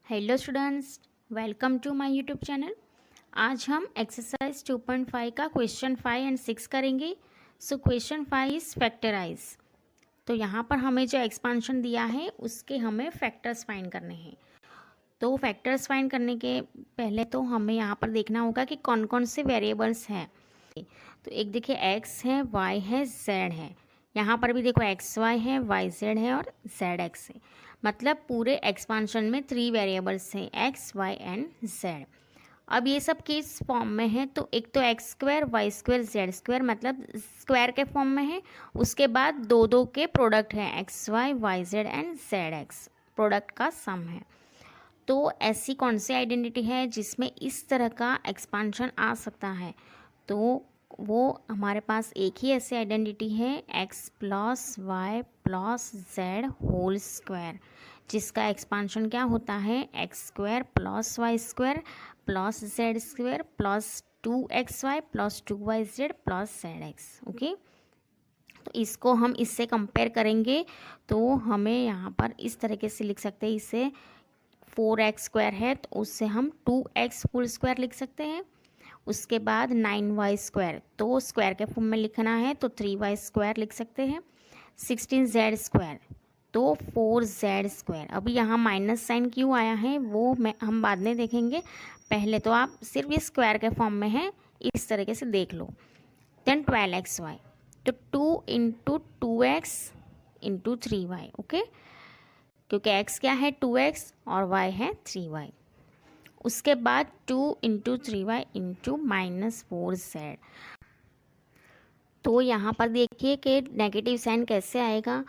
Hello students, welcome to my YouTube channel. आज हम exercise 2.5 का क्वेश्चन 5 एंड 6 करेंगे। So question 5 is factorise. तो यहाँ पर हमें जो एक्सपांशन दिया है उसके हमें फैक्टर्स फाइंड करने हैं। तो फैक्टर्स फाइंड करने के पहले तो हमें यहाँ पर देखना होगा कि कौन कौन से वेरिएबल्स हैं। तो एक देखिए एक्स है, वाई है, जेड है। यहाँ पर भी देखो एक्स वाई है, वाई जेड है और जेड एक्स है। मतलब पूरे एक्सपांशन में 3 वेरिएबल्स हैं, एक्स वाई एंड जेड। अब ये सब किस फॉर्म में है, तो एक तो x square y square z square मतलब स्क्वायर के फॉर्म में है। उसके बाद दो दो के प्रोडक्ट हैं, x y z and z x, product का सम है। तो ऐसी कौन सी आइडेंटिटी है जिसमें इस तरह का एक्सपांशन आ सकता है, तो वो हमारे पास एक ही ऐसी आइडेंटिटी है, x plus y plus z whole square, जिसका एक्सपांशन क्या होता है, x square plus y square plus z square plus 2xy plus 2yz plus z x. Okay, तो इसको हम इससे कंपेयर करेंगे तो हमें यहाँ पर इस तरीके से लिख सकते हैं, इसे 4x स्क्वायर है तो उससे हम 2x होल स्क्वायर लिख सकते हैं। उसके बाद 9y स्क्वायर, तो स्क्वायर के फॉर्म में लिखना है तो 3y स्क्वायर लिख सकते हैं। 16z स्क्वायर तो 4z स्क्वायर। अभी यहाँ माइनस साइन क्यों आया है वो हम बाद में देखेंगे, पहले तो आप सिर्फ ये स्क्वायर के फॉर्म में है इस तरीके से देख लो। देन 12xy, तो 2 into 2x into 3y। Okay, क्योंकि x क्या है 2x और y है 3y। उसके बाद 2 इंटू 3y इंटू -4z। तो यहाँ पर देखिए कि नेगेटिव साइन कैसे आएगा।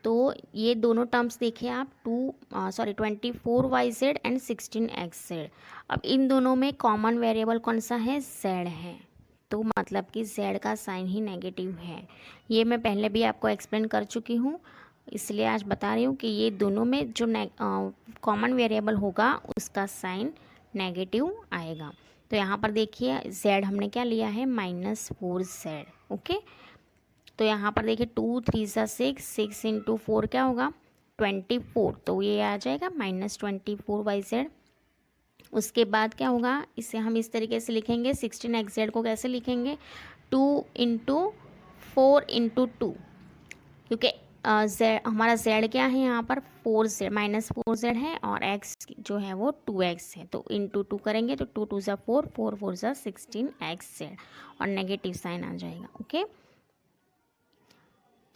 तो ये दोनों टर्म्स देखिए आप 24yz एंड 16xz। अब इन दोनों में कॉमन वेरिएबल कौन सा है, z है। तो मतलब कि z का साइन ही नेगेटिव है। ये मैं पहले भी आपको एक्सप्लेन कर चुकी हूँ, इसलिए आज बता रही हूँ कि ये दोनों में जो कॉमन वेरिएबल होगा उसका साइन नेगेटिव आएगा। तो यहाँ पर देखिए z हमने क्या लिया है, -4z। ओके, तो यहाँ पर देखिए 2 3 6, 6 इंटू 4 क्या होगा 24, तो ये आ जाएगा -24yz। उसके बाद क्या होगा, इसे हम इस तरीके से लिखेंगे, 16xz को कैसे लिखेंगे, 2 इंटू 4 इंटू 2, क्योंकि हमारा z क्या है यहाँ पर 4z -4z है और x जो है वो 2x है। तो इंटू 2 करेंगे तो 2 2 ज़ा 4, 4 4 ज़ा 16xz और नेगेटिव साइन आ जाएगा। ओके,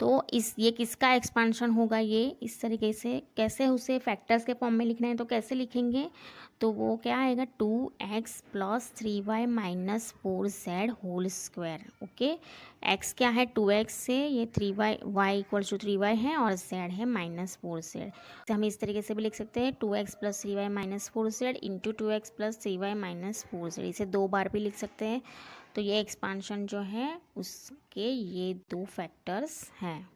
तो ये किसका एक्सपांशन होगा, ये इस तरीके से कैसे उसे फैक्टर्स के फॉर्म में लिखना है तो कैसे लिखेंगे, तो वो क्या आएगा 2x plus 3y minus 4z whole square. Okay, x क्या है 2x से ये 3y, y equal to 3y है और z है -4z। तो हम इस तरीके से भी लिख सकते हैं 2x plus 3y minus 4z into 2x plus 3y minus 4z, इसे 2 बार भी लिख सकते हैं। तो ये एक्सपांशन जो है उसके ये 2 फैक्टर्स हैं।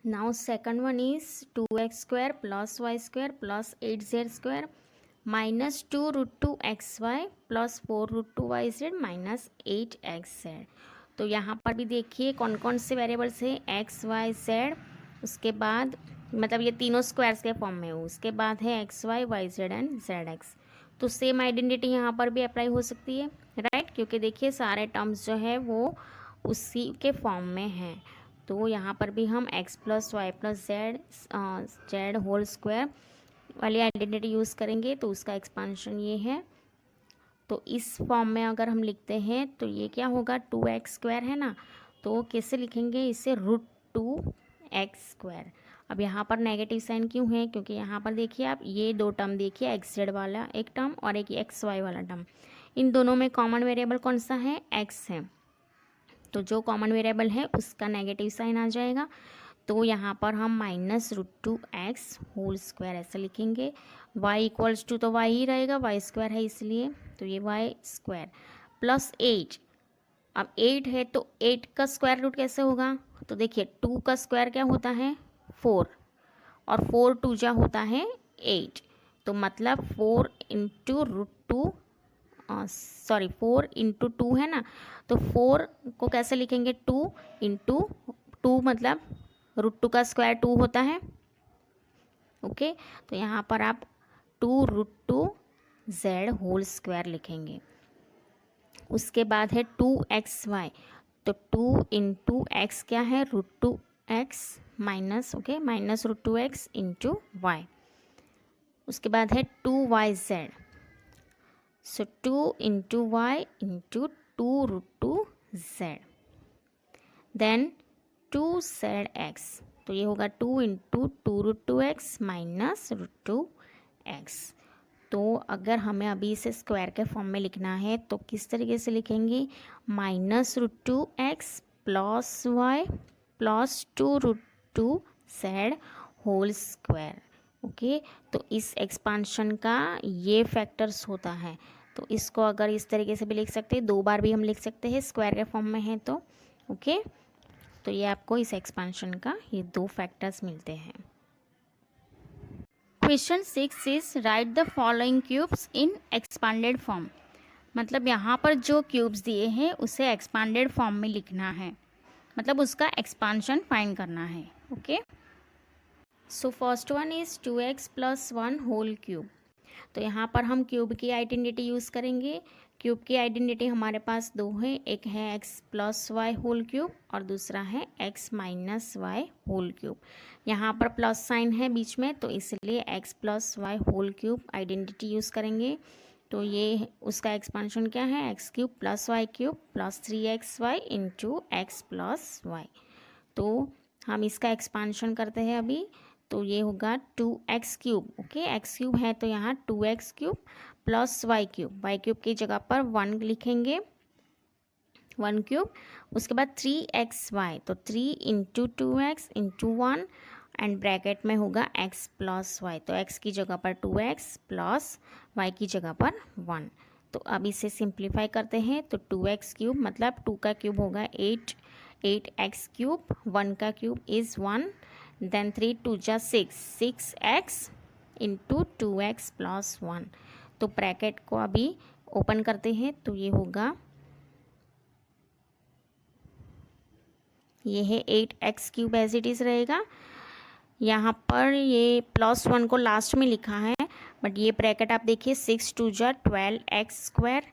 Now second one is 2x square plus y square plus 8z square minus 2√2xy plus 4√2yz minus 8xz। तो यहाँ पर भी देखिए कौन कौन से वेरिएबल्स हैं, x y z। उसके बाद मतलब ये तीनों स्क्वायर्स के फॉर्म में हो। उसके बाद है x y y z and z x। तो सेम आइडेंटिटी यहाँ पर भी अप्लाई हो सकती है, राइट, क्योंकि देखिए सारे टर्म्स जो है वो उसी के फॉर्म में हैं। तो यहाँ पर भी हम x plus y plus z whole square वाली आइडेंटिटी यूज़ करेंगे, तो उसका एक्सपांशन ये है। तो इस फॉर्म में अगर हम लिखते हैं तो ये क्या होगा 2x स्क्वायर है ना, तो कैसे लिखेंगे इसे √2x स्क्वायर। अब यहाँ पर नेगेटिव साइन क्यों है, क्योंकि यहाँ पर देखिए आप ये 2 टर्म देखिए, एक्स जेड वाला एक टर्म और एक एक्स वाई वाला टर्म, इन दोनों में कॉमन वेरिएबल कौन सा है, एक्स है। तो जो कॉमन वेरिएबल है उसका नेगेटिव साइन आ जाएगा। तो यहाँ पर हम -√2x होल स्क्वायर ऐसे लिखेंगे। y इक्वल्स टू तो y ही रहेगा, y स्क्वायर है इसलिए, तो ये y स्क्वायर प्लस 8। अब 8 है तो 8 का स्क्वायर रूट कैसे होगा, तो देखिए 2 का स्क्वायर क्या होता है 4 और 4 2 जा होता है 8। तो मतलब 4 इंटू √2 4 इंटू 2 है ना, तो 4 को कैसे लिखेंगे 2 इंटू 2 मतलब √2 का स्क्वायर 2 होता है। ओके, तो यहाँ पर आप 2√2z होल स्क्वायर लिखेंगे। उसके बाद है 2xy, तो 2 इंटू एक्स क्या है √2x minus minus √2x into Y. उसके बाद है 2yz, so 2 into y into 2√2z। Then 2zx, तो ये होगा 2 इंटू 2√2x माइनस √2x। तो अगर हमें अभी इसे स्क्वायर के फॉर्म में लिखना है तो किस तरीके से लिखेंगे, -√2x plus y plus 2√2z whole square. Okay, तो इस एक्सपांशन का ये फैक्टर्स होता है, तो इसको अगर इस तरीके से भी लिख सकते हैं, 2 बार भी हम लिख सकते हैं स्क्वायर के फॉर्म में है तो। ओके, तो ये आपको इस एक्सपांशन का ये 2 फैक्टर्स मिलते हैं। Question 6 is right the following cubes in expanded form. मतलब यहाँ पर जो क्यूब्स दिए हैं उसे एक्सपांडेड फॉर्म में लिखना है, मतलब उसका एक्सपांशन फाइंड करना है। Okay, so first one is 2x plus 1 whole cube. तो यहाँ पर हम क्यूब की आइडेंटिटी यूज़ करेंगे। क्यूब की आइडेंटिटी हमारे पास 2 है, एक है x plus y whole cube और दूसरा है x minus y whole cube. यहाँ पर प्लस साइन है बीच में, तो इसलिए x plus y whole cube identity use करेंगे। तो ये उसका एक्सपांशन क्या है, x cube plus y cube plus 3xy into x plus y. तो हम इसका एक्सपांशन करते हैं अभी, तो ये होगा 2x cube. Okay, x cube है तो यहाँ 2x cube plus y cube की जगह पर 1 लिखेंगे, 1 क्यूब। उसके बाद 3xy, तो 3 into 2x into 1 and bracket में होगा x प्लस वाई, तो x की जगह पर 2x प्लस y की जगह पर 1। तो अब इसे सिंप्लीफाई करते हैं, तो 2x क्यूब मतलब 2 का क्यूब होगा 8, 8x क्यूब, 1 का क्यूब इज़ 1, देन 3 2 जा 6, 6x इंटू 2x प्लस 1। तो ब्रैकेट को अभी ओपन करते हैं, तो ये होगा, ये है 8x cube as it is रहेगा। यहाँ पर ये प्लस 1 को लास्ट में लिखा है, बट ये ब्रैकेट आप देखिए 6 2 जा 12x स्क्वायर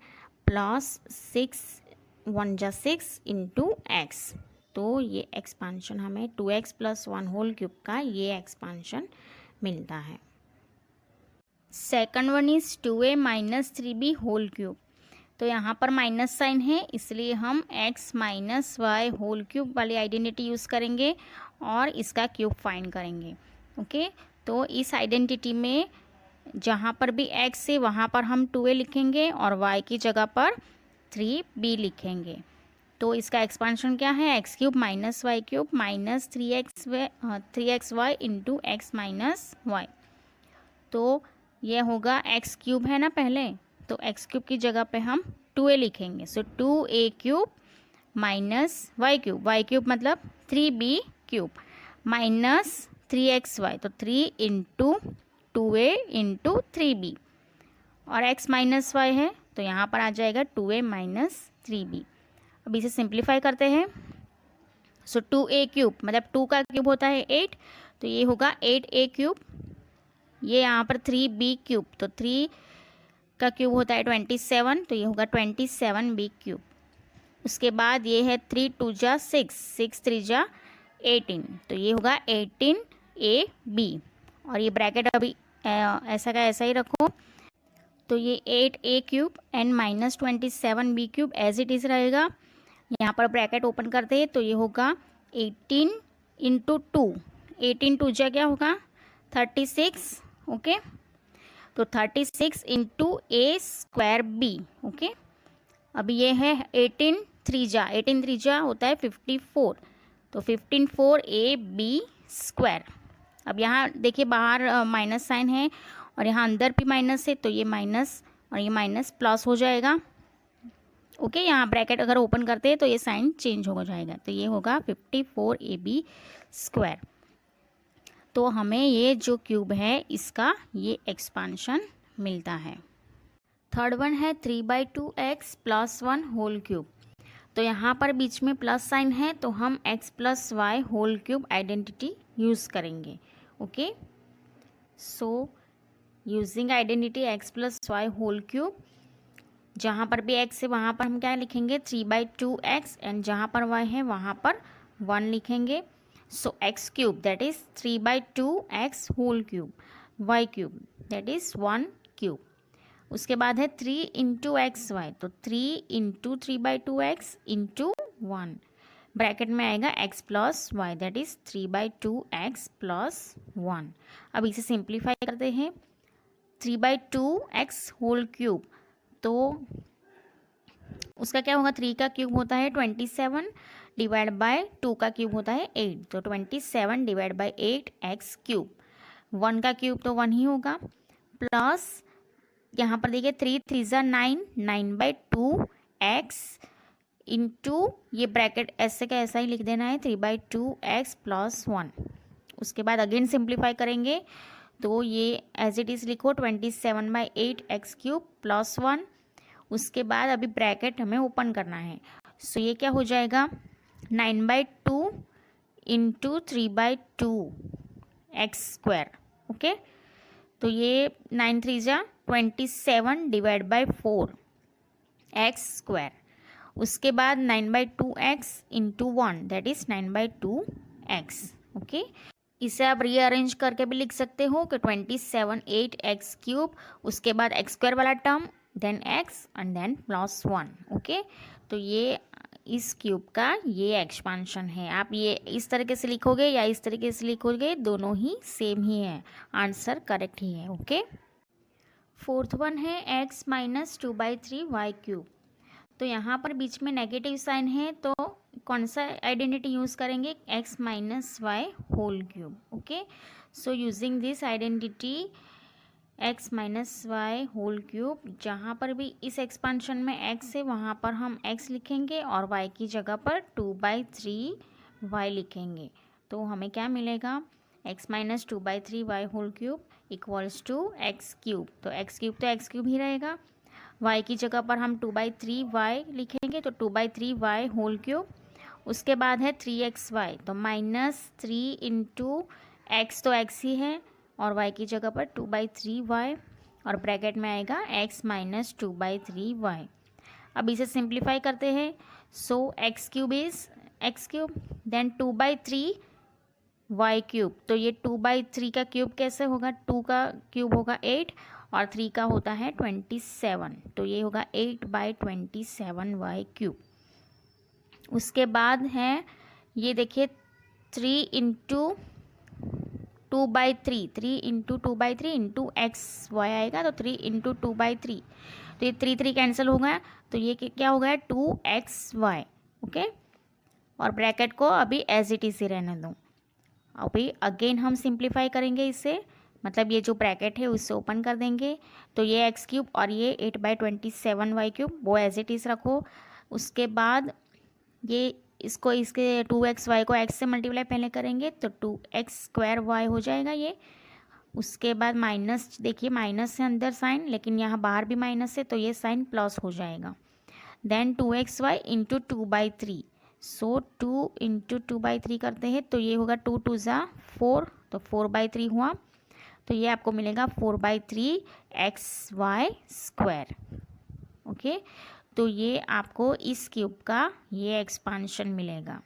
प्लस 6 1 जा 6 इंटू एक्स। तो ये एक्सपांशन हमें 2x प्लस 1 होल क्यूब का ये एक्सपांशन मिलता है। Second one is 2a minus 3b whole cube. तो यहाँ पर माइनस साइन है, इसलिए हम x minus y whole cube वाली आइडेंटिटी यूज़ करेंगे और इसका क्यूब फाइंड करेंगे। ओके, तो इस आइडेंटिटी में जहाँ पर भी x है वहाँ पर हम 2a लिखेंगे और y की जगह पर 3b लिखेंगे। तो इसका एक्सपांशन क्या है, x cube minus y cube minus 3xy into x minus y. तो ये होगा एक्स क्यूब है ना पहले, तो एक्स क्यूब की जगह पे हम 2a लिखेंगे। So 2a cube minus y cube मतलब 3b क्यूब माइनस 3xy, तो 3 इंटू 2a इंटू 3b, और x माइनस वाई है तो यहाँ पर आ जाएगा 2a माइनस 3b। अब इसे सिंप्लीफाई करते हैं, सो 2a क्यूब मतलब 2 का क्यूब होता है 8, तो ये होगा 8a क्यूब। ये यहाँ पर 3b क्यूब, तो 3 का क्यूब होता है 27, तो ये होगा 27b क्यूब। उसके बाद ये है 3 2 जा 6, 6 3 जा 18, तो ये होगा 18ab। और ये ब्रैकेट अभी ऐसा का ऐसा ही रखो, तो ये 8a cube and minus 27b cube as it is रहेगा। यहाँ पर ब्रैकेट ओपन करते हैं, तो ये होगा 18 इंटू 2, 18 2 जा क्या होगा 36। ओके, तो 36 into a square b। Okay, अब ये है 18 3 जा होता है 54, तो 15 a b स्क्वायर। अब यहाँ देखिए बाहर माइनस साइन है और यहाँ अंदर भी माइनस है, तो ये माइनस और ये माइनस प्लस हो जाएगा। ओके, यहाँ ब्रैकेट अगर ओपन करते हैं तो ये साइन चेंज हो जाएगा, तो ये होगा 54ab स्क्वायर। तो हमें ये जो क्यूब है इसका ये एक्सपांशन मिलता है। थर्ड वन है 3/2x प्लस 1 होल क्यूब। तो यहाँ पर बीच में प्लस साइन है, तो हम x plus y whole cube identity use करेंगे। Okay, so using identity x plus y whole cube, जहाँ पर भी x है वहाँ पर हम क्या लिखेंगे 3/2x, एंड जहाँ पर y है वहाँ पर 1 लिखेंगे. So x cube that is 3/2x whole cube, y cube that is 1 cube. उसके बाद है 3 इंटू एक्स वाई, तो 3 इंटू 3/2x इंटू 1, ब्रैकेट में आएगा x plus y that is 3/2x plus 1. अब इसे सिंप्लीफाई करते हैं. 3/2x होल क्यूब, तो उसका क्या होगा, 3 का क्यूब होता है 27 डिवाइड बाय 2 का क्यूब होता है 8, तो 27 डिवाइड बाय 8 एक्स क्यूब. 1 का क्यूब तो 1 ही होगा, प्लस यहाँ पर देखिए 3 3 ज़ा 9, 9/2 एक्स इंटू ये ब्रैकेट ऐसे का ऐसा ही लिख देना है 3/2x प्लस 1. उसके बाद अगेन सिंप्लीफाई करेंगे तो ये एज इट इज़ लिखो 27/8 एक्स क्यूब प्लस 1. उसके बाद अभी ब्रैकेट हमें ओपन करना है. सो ये क्या हो जाएगा 9/2 इंटू 3/2 एक्स स्क्वायर. ओके, तो ये 9 3 ज़ा 27 डिवाइड बाय 4 एक्स स्क्वायर. उसके बाद 9/2x into 1 that is 9/2x. Okay, इसे आप रीअरेंज करके भी लिख सकते हो कि 27/8x क्यूब, उसके बाद एक्स स्क्वायर वाला term, then x and then plus 1. Okay, तो ये इस क्यूब का ये एक्सपांशन है. आप ये इस तरीके से लिखोगे या इस तरीके से लिखोगे, दोनों ही सेम ही है, आंसर करेक्ट ही है. ओके, फोर्थ वन है x माइनस 2/3 वाई क्यूब. तो यहाँ पर बीच में नेगेटिव साइन है, तो कौन सा आइडेंटिटी यूज़ करेंगे, x minus y whole cube. Okay, so using this identity x minus y whole cube, जहाँ पर भी इस एक्सपांशन में x है वहाँ पर हम x लिखेंगे और y की जगह पर 2/3 y लिखेंगे. तो हमें क्या मिलेगा, x minus 2/3 y whole cube equals to x cube. तो एक्स क्यूब तो एक्स क्यूब ही रहेगा, y की जगह पर हम 2/3 y लिखेंगे, तो 2/3 y होल क्यूब. उसके बाद है 3xy, तो -3 इंटू एक्स तो x ही है और y की जगह पर 2/3 y, और ब्रैकेट में आएगा x माइनस 2/3 y. अब इसे सिंप्लीफाई करते हैं. So x cube is x cube, then 2/3 y cube. तो ये 2/3 का क्यूब कैसे होगा, 2 का क्यूब होगा 8 और 3 का होता है 27, तो ये होगा 8/27 वाई क्यूब. उसके बाद है ये देखिए 3 into 2/3, 3 into 2/3 into x y आएगा, तो 3 इंटू 2/3, तो ये 3 कैंसिल हो गया, तो ये क्या हो गया 2xy. ओके, और ब्रैकेट को अभी एज इट इज ही रहने दो. अभी अगेन हम सिंप्लीफाई करेंगे इसे, मतलब ये जो ब्रैकेट है उससे ओपन कर देंगे, तो ये एक्स क्यूब और ये 8/27 वाई क्यूब वो एज इट इज़ रखो. उसके बाद ये इसको इसके 2xy को x से मल्टीप्लाई पहले करेंगे, तो 2x² y हो जाएगा ये. उसके बाद माइनस, देखिए माइनस है अंदर साइन, लेकिन यहाँ बाहर भी माइनस है, तो ये साइन प्लस हो जाएगा. देन 2xy इंटू 2/3, सो 2 इंटू 2/3 करते हैं, तो ये होगा 2 2 ज़ा 4, तो 4/3 हुआ, तो ये आपको मिलेगा 4/3 xy स्क्वायर. ओके, तो ये आपको इस क्यूब का ये एक्सपांशन मिलेगा.